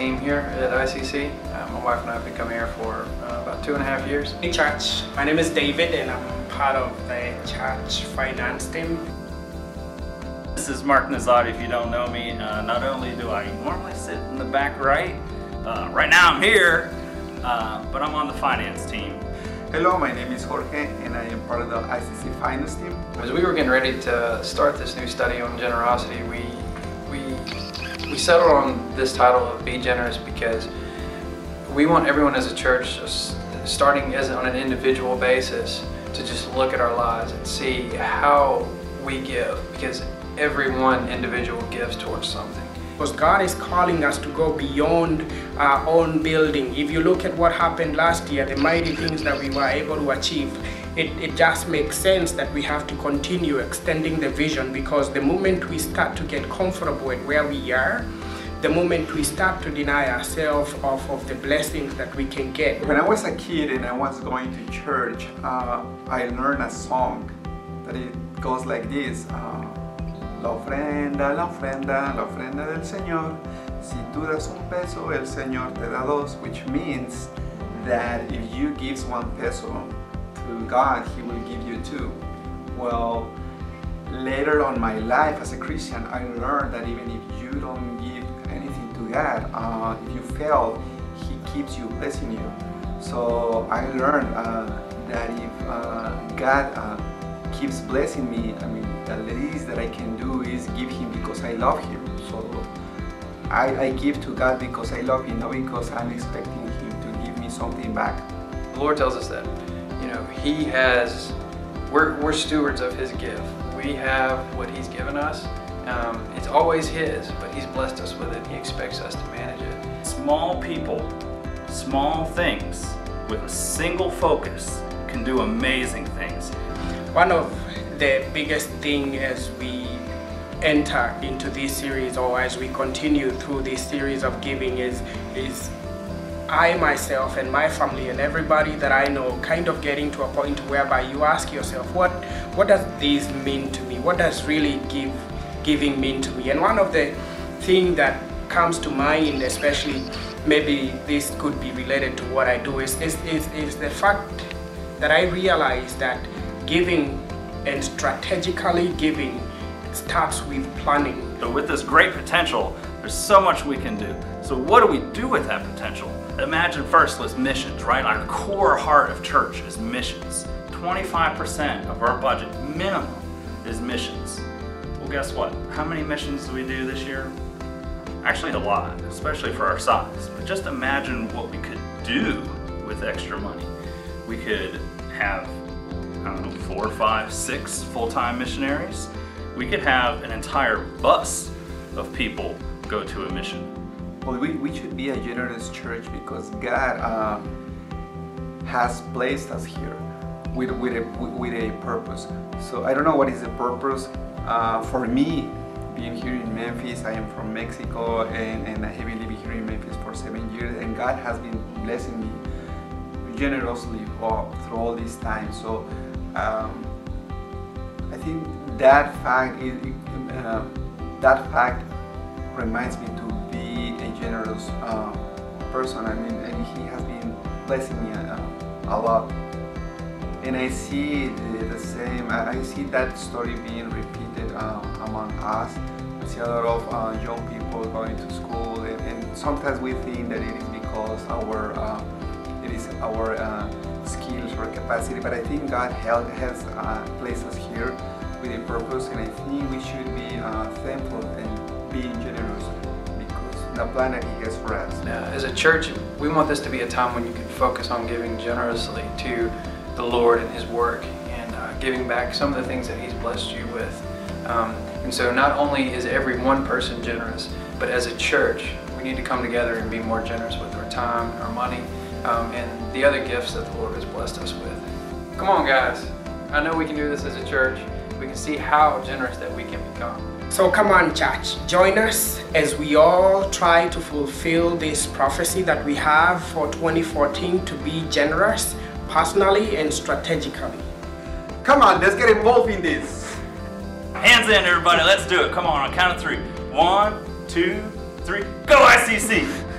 team here at ICC. My wife and I have been coming here for about 2.5 years. Hey church, my name is David and I'm part of the church finance team. This is Mark Nazati, if you don't know me. Not only do I normally sit in the back right now I'm here, but I'm on the finance team. Hello, my name is Jorge and I am part of the ICC finance team. As we were getting ready to start this new study on generosity, we settled on this title of Be Generous because we want everyone as a church, starting on an individual basis, to just look at our lives and see how we give, because every one individual gives towards something. Because God is calling us to go beyond our own building. If you look at what happened last year, the mighty things that we were able to achieve, it just makes sense that we have to continue extending the vision, because the moment we start to get comfortable at where we are, the moment we start to deny ourselves of the blessings that we can get. When I was a kid and I was going to church, I learned a song that it goes like this. La ofrenda, la ofrenda, la ofrenda del Señor. Si tú das un peso, el Señor te da dos, which means that if you give 1 peso to God, He will give you 2. Well, later on my life as a Christian, I learned that even if you don't give anything to God, if you fail, He keeps you blessing you. So I learned that if God keeps blessing me, I mean, the least that I can do is give Him because I love Him. So I give to God because I love Him, not because I'm expecting Him to give me something back. The Lord tells us that, you know, we're stewards of His gift. We have what He's given us. It's always His, but He's blessed us with it. He expects us to manage it. Small people, small things with a single focus can do amazing things. One of the biggest thing as we enter into this series, or as we continue through this series of giving, is I myself and my family and everybody that I know kind of getting to a point whereby you ask yourself, what does this mean to me? What does really giving mean to me? And one of the things that comes to mind, especially maybe this could be related to what I do, is the fact that I realize that giving and strategically giving starts with planning. So with this great potential, there's so much we can do. So what do we do with that potential? Imagine first was missions, right? Our core heart of church is missions. 25% of our budget minimum is missions. Well, guess what? How many missions do we do this year? Actually a lot, especially for our size. But just imagine what we could do with extra money. We could have, I don't know, 4, 5, 6 full-time missionaries. We could have an entire bus of people go to a mission. Well, we should be a generous church because God has placed us here with a purpose. So I don't know what is the purpose. For me, being here in Memphis, I am from Mexico and I have been living here in Memphis for 7 years, and God has been blessing me generously through all this time. So I think that fact reminds me to be a generous person. I mean, and He has been blessing me a lot. And I see the same. I see that story being repeated among us. I see a lot of young people going to school, and sometimes we think that it is because it is our skills or capacity, but I think God has placed us here with a purpose, and I think we should be thankful and being generous because the plan that He has for us. Now, as a church, we want this to be a time when you can focus on giving generously to the Lord and His work, and giving back some of the things that He's blessed you with. And so not only is every one person generous, but as a church, we need to come together and be more generous with our time, our money, and the other gifts that the Lord has blessed us with. Come on, guys. I know we can do this as a church. We can see how generous that we can become. So come on, church, join us as we all try to fulfill this prophecy that we have for 2014 to be generous personally and strategically. Come on, let's get involved in this. Hands in, everybody. Let's do it. Come on count of 3. 1, 2, 3. Go ICC!